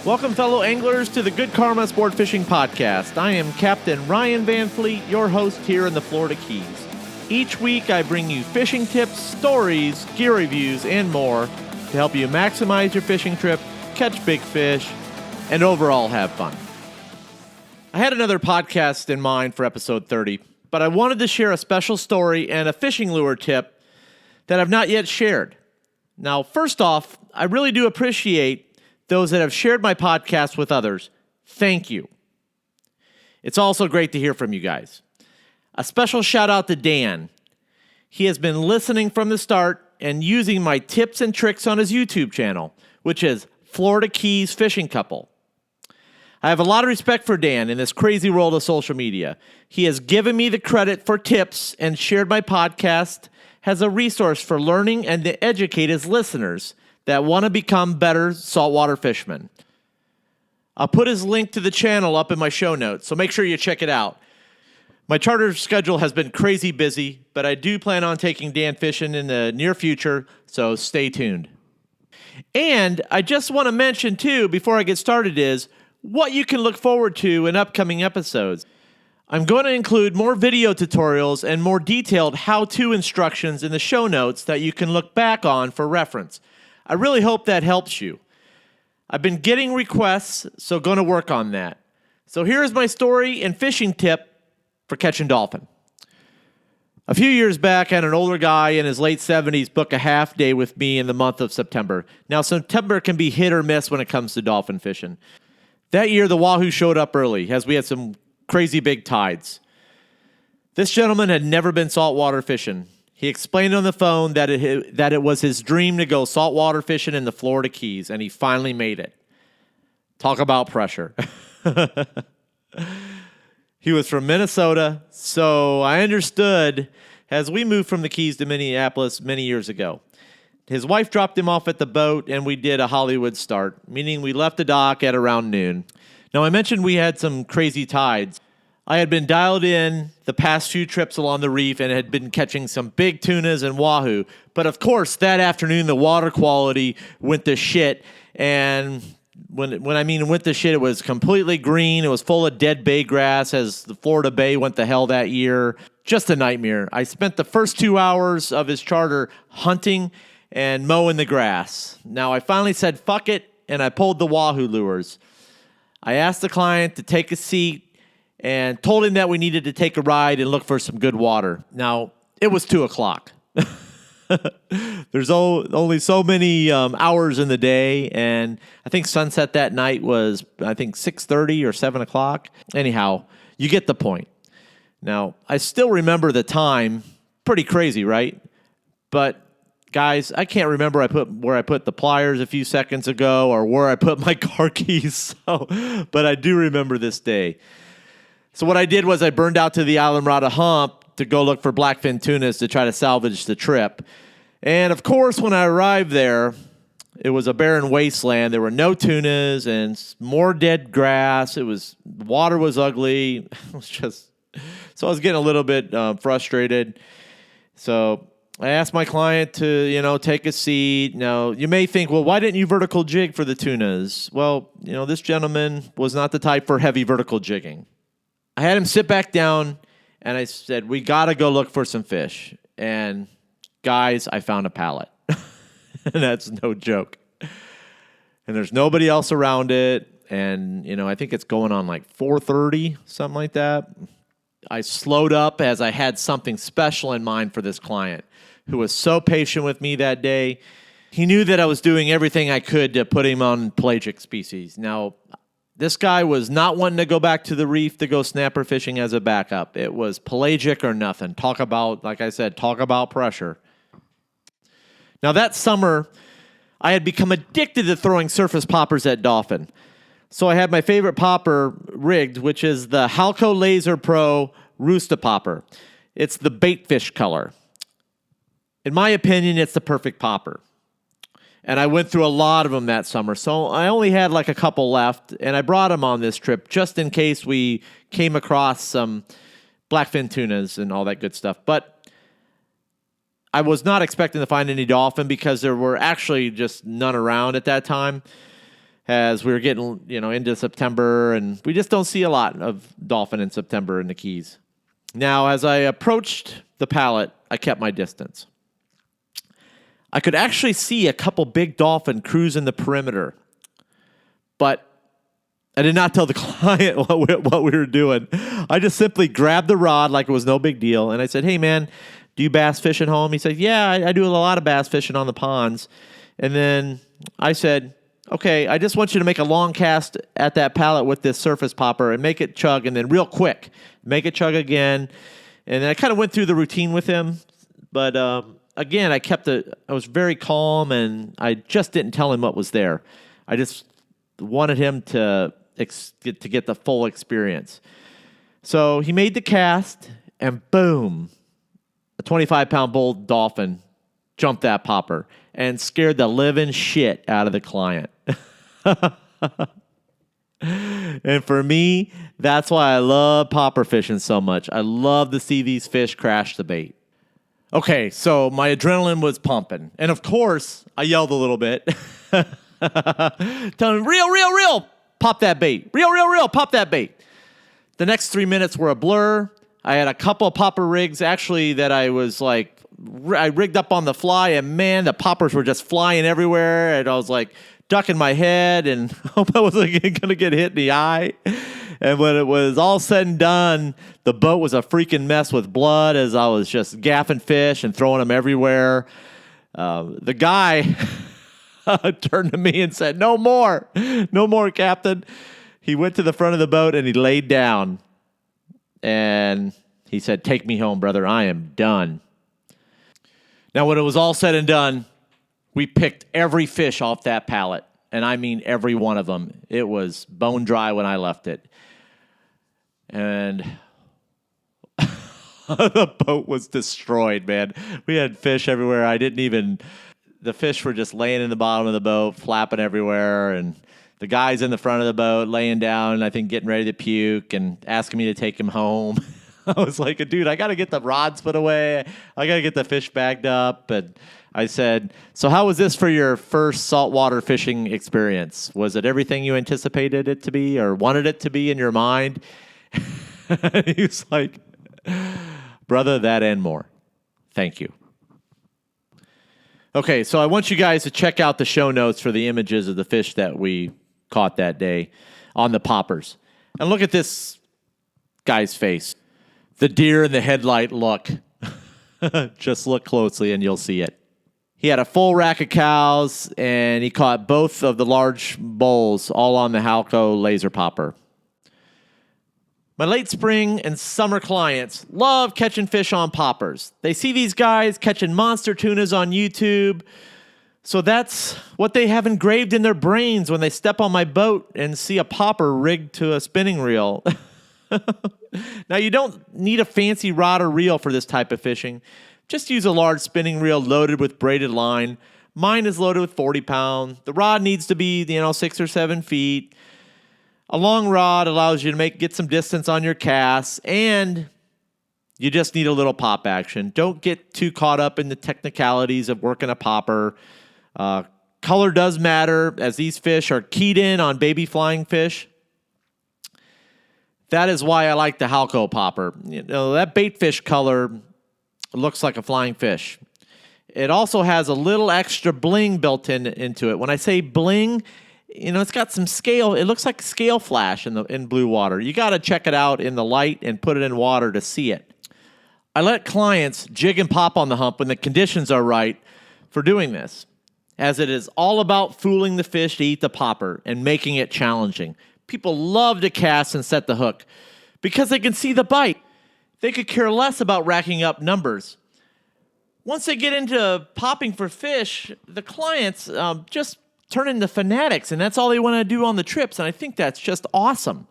Welcome, fellow anglers, to the Good Karma Sport Fishing Podcast. I am Captain Ryan Van Fleet, your host here in the Florida Keys. Each week, I bring you fishing tips, stories, gear reviews, and more to help you maximize your fishing trip, catch big fish, and overall have fun. I had another podcast in mind for episode 30, but I wanted to share a special story and a fishing lure tip that I've not yet shared. Now, first off, I really do appreciate those that have shared my podcast with others. Thank you. It's also great to hear from you guys. A special shout out to Dan. He has been listening from the start and using my tips and tricks on his YouTube channel, which is Florida Keys Fishing Couple. I have a lot of respect for Dan in this crazy world of social media. He has given me the credit for tips and shared my podcast as a resource for learning and to educate his listeners that want to become better saltwater fishermen. I'll put his link to the channel up in my show notes, so make sure you check it out. My charter schedule has been crazy busy, but I do plan on taking Dan fishing in the near future, so stay tuned. And I just want to mention, too, before I get started, is what you can look forward to in upcoming episodes. I'm going to include more video tutorials and more detailed how-to instructions in the show notes that you can look back on for reference. I really hope that helps you. I've been getting requests, so going to work on that. So here's my story and fishing tip for catching dolphin. A few years back, I had an older guy in his late 70s book a half day with me in the month of September. Now, September can be hit or miss when it comes to dolphin fishing. That year, the wahoo showed up early, as we had some crazy big tides. This gentleman had never been saltwater fishing. He explained on the phone that it was his dream to go saltwater fishing in the Florida Keys, and he finally made it. Talk about pressure. He was from Minnesota, so I understood as we moved from the Keys to Minneapolis many years ago. His wife dropped him off at the boat, and we did a Hollywood start, meaning we left the dock at around noon. Now, I mentioned we had some crazy tides. I had been dialed in the past few trips along the reef and had been catching some big tunas and wahoo. But of course, that afternoon, the water quality went to shit. And when I mean went to shit, it was completely green. It was full of dead bay grass as the Florida Bay went to hell that year. Just a nightmare. I spent the first 2 hours of his charter hunting and mowing the grass. Now, I finally said, fuck it, and I pulled the wahoo lures. I asked the client to take a seat and told him that we needed to take a ride and look for some good water. Now, it was 2 o'clock. There's only so many hours in the day, and I think sunset that night was, 6:30 or 7 o'clock. Anyhow, you get the point. Now, I still remember the time. Pretty crazy, right? But guys, I can't remember where I put the pliers a few seconds ago or where I put my car keys. But I do remember this day. So what I did was I burned out to the Islamorada Hump to go look for Blackfin tunas to try to salvage the trip. And of course, when I arrived there, it was a barren wasteland. There were no tunas and more dead grass. Water was ugly. It was so I was getting a little bit frustrated. So I asked my client to, take a seat. Now, you may think, well, why didn't you vertical jig for the tunas? Well, this gentleman was not the type for heavy vertical jigging. I had him sit back down, and I said, we got to go look for some fish. And, guys, I found a pallet. And that's no joke. And there's nobody else around it. And, I think it's going on like 4:30, something like that. I slowed up as I had something special in mind for this client who was so patient with me that day. He knew that I was doing everything I could to put him on pelagic species. Now, this guy was not wanting to go back to the reef to go snapper fishing as a backup. It was pelagic or nothing. Talk about pressure. Now, that summer, I had become addicted to throwing surface poppers at dolphin. So I had my favorite popper rigged, which is the Halco Lazer Pro Roosta popper. It's the baitfish color. In my opinion, it's the perfect popper. And I went through a lot of them that summer. So I only had like a couple left, and I brought them on this trip just in case we came across some blackfin tunas and all that good stuff. But I was not expecting to find any dolphin because there were actually just none around at that time. as we were getting, into September, and we just don't see a lot of dolphin in September in the Keys. Now, as I approached the pallet, I kept my distance. I could actually see a couple big dolphin cruising the perimeter, but I did not tell the client what we were doing. I just simply grabbed the rod like it was no big deal, and I said, "Hey, man, do you bass fish at home?" He said, "Yeah, I do a lot of bass fishing on the ponds." And then I said, "Okay, I just want you to make a long cast at that pallet with this surface popper and make it chug, and then real quick, make it chug again." And then I kind of went through the routine with him, but again, I was very calm, and I just didn't tell him what was there. I just wanted him to get the full experience. So he made the cast, and boom, a 25-pound bull dolphin jumped that popper and scared the living shit out of the client. And for me, that's why I love popper fishing so much. I love to see these fish crash the bait. Okay, so my adrenaline was pumping. And of course, I yelled a little bit. Telling him, reel, pop that bait. Reel, pop that bait. The next 3 minutes were a blur. I had a couple of popper rigs, actually, that I rigged up on the fly, and man, the poppers were just flying everywhere, and I was like ducking my head and hope I wasn't going to get hit in the eye. And when it was all said and done, the boat was a freaking mess with blood as I was just gaffing fish and throwing them everywhere. The guy turned to me and said, no more, Captain. He went to the front of the boat and he laid down. And he said, "Take me home, brother. I am done." Now, when it was all said and done, we picked every fish off that pallet. And I mean every one of them. It was bone dry when I left it. And the boat was destroyed, man. We had fish everywhere. The fish were just laying in the bottom of the boat, flapping everywhere. And the guy's in the front of the boat, laying down, I think getting ready to puke and asking me to take him home. I was like, dude, I got to get the rods put away. I got to get the fish bagged up. And I said, "So how was this for your first saltwater fishing experience? Was it everything you anticipated it to be or wanted it to be in your mind?" He was like, "Brother, that and more. Thank you." Okay, so I want you guys to check out the show notes for the images of the fish that we caught that day on the poppers. And look at this guy's face. The deer in the headlight look. Just look closely and you'll see it. He had a full rack of cows, and he caught both of the large bulls all on the Halco laser popper. My late spring and summer clients love catching fish on poppers. They see these guys catching monster tunas on YouTube, so that's what they have engraved in their brains when they step on my boat and see a popper rigged to a spinning reel. Now, you don't need a fancy rod or reel for this type of fishing. Just use a large spinning reel loaded with braided line. Mine is loaded with 40 pound. The rod needs to be, 6 or 7 feet. A long rod allows you to get some distance on your casts, and you just need a little pop action. Don't get too caught up in the technicalities of working a popper. Color does matter, as these fish are keyed in on baby flying fish. That is why I like the Halco popper. That baitfish color looks like a flying fish. It also has a little extra bling built into it. When I say bling, it's got some scale. It looks like scale flash in blue water. You got to check it out in the light and put it in water to see it. I let clients jig and pop on the hump when the conditions are right for doing this, as it is all about fooling the fish to eat the popper and making it challenging. People love to cast and set the hook because they can see the bite. They could care less about racking up numbers. Once they get into popping for fish, the clients just turn into fanatics, and that's all they want to do on the trips, and I think that's just awesome.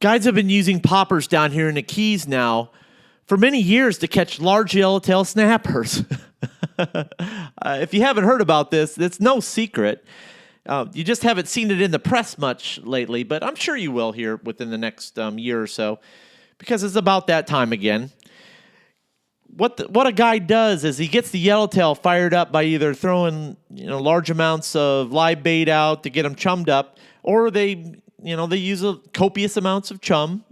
Guides have been using poppers down here in the Keys now for many years to catch large yellowtail snappers. If you haven't heard about this, it's no secret. You just haven't seen it in the press much lately, but I'm sure you will here within the next year or so, because it's about that time again. what a guy does is he gets the yellowtail fired up by either throwing large amounts of live bait out to get them chummed up, or they use copious amounts of chum.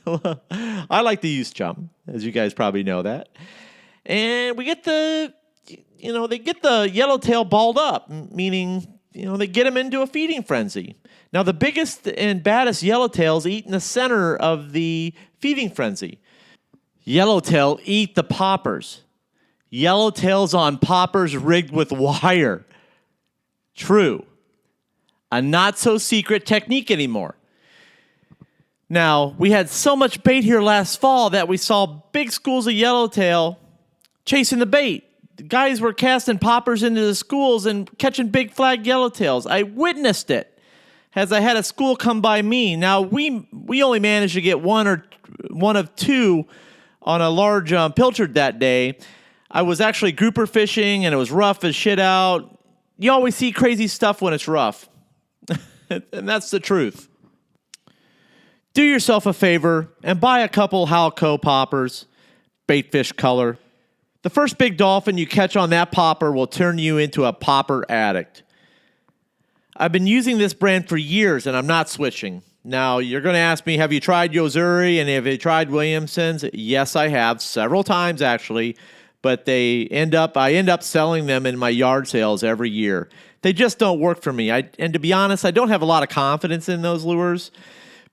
I like to use chum, as you guys probably know that. And we get they get the yellowtail balled up, meaning they get them into a feeding frenzy. Now the biggest and baddest yellowtails eat in the center of the feeding frenzy. Yellowtail eat the poppers. Yellowtails on poppers rigged with wire. True. A not-so-secret technique anymore. Now, we had so much bait here last fall that we saw big schools of yellowtail chasing the bait. The guys were casting poppers into the schools and catching big flag yellowtails. I witnessed it as I had a school come by me. Now, we only managed to get one of two on a large pilchard that day. I was actually grouper fishing, and it was rough as shit out. You always see crazy stuff when it's rough. And that's the truth. Do yourself a favor and buy a couple Halco poppers, baitfish color. The first big dolphin you catch on that popper will turn you into a popper addict. I've been using this brand for years, and I'm not switching. Now, you're going to ask me, have you tried Yo Zuri and have you tried Williamson's? Yes, I have, several times actually, but I end up selling them in my yard sales every year. They just don't work for me. And to be honest, I don't have a lot of confidence in those lures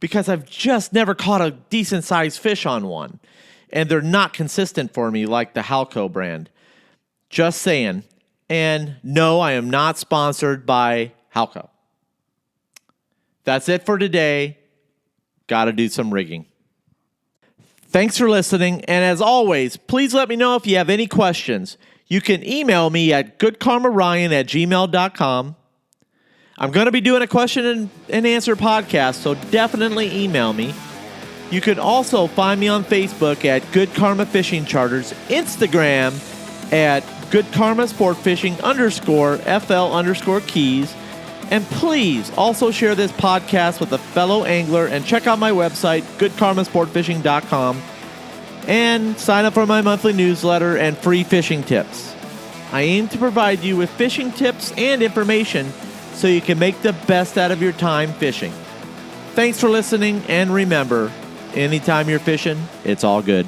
because I've just never caught a decent-sized fish on one, and they're not consistent for me like the Halco brand. Just saying. And no, I am not sponsored by Halco. That's it for today. Got to do some rigging. Thanks for listening, and as always, please let me know if you have any questions. You can email me at goodkarmaryan@gmail.com. I'm going to be doing a question and answer podcast, so definitely email me. You can also find me on Facebook at Good Karma Fishing Charters, Instagram at Good Karma Sport Fishing _FL_Keys. And please also share this podcast with a fellow angler and check out my website, goodkarmasportfishing.com, and sign up for my monthly newsletter and free fishing tips. I aim to provide you with fishing tips and information so you can make the best out of your time fishing. Thanks for listening, and remember, anytime you're fishing, it's all good.